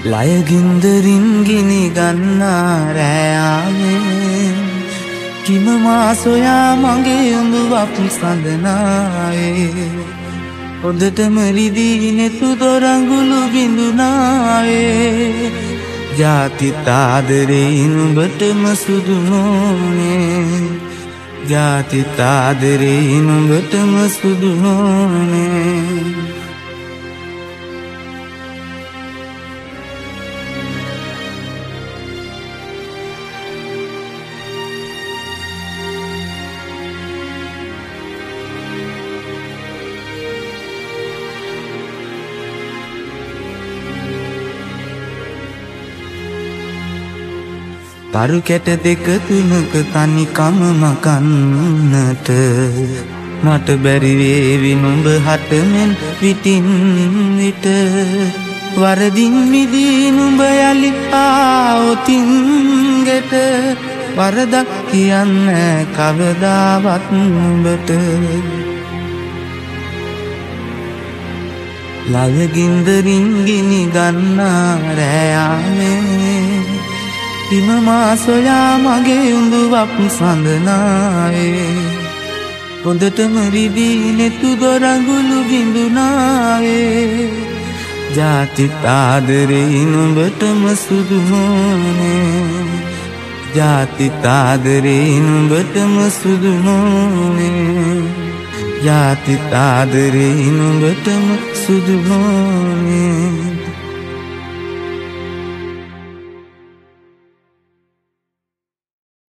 ලයගින්දරින් ගිනි ගන්නා රෑයාවේ කිම මා සොයා මගේ උඳුවක් සඳනාවේ හොඳටම රිදී නෙතු දොරඟුළු බිඳුනාවේ ජාතිත් ආදරේ නුඹටම සුදු නොනේ ජාතිත් ආදරේ නුඹටම සුදු නොනේ තරු කැට දෙක තුනක තනිකම මකන්නට මට බැරි වේවි නුඹ හටමෙන් විටින් විට වරදින් මිදී නුඹ යලි ආවොතින් ගෙට වරදක් කියන්නේ කවදාවත් නුඹට ලයගින්දරින් ගිනි ගන්නා රෑයාවේ හිම මා සොයා මගේ උඳුවක් සඳනාවේ හොඳටම රිදී නෙතු දොරඟුළු බිඳුනාවේ ජාතිත් ආදරේ නුඹටම සුදු නොනේ ජාතිත් ආදරේ නුඹටම සුදු නොනේ ජාතිත් ආදරේ නුඹටම සුදු නොනේ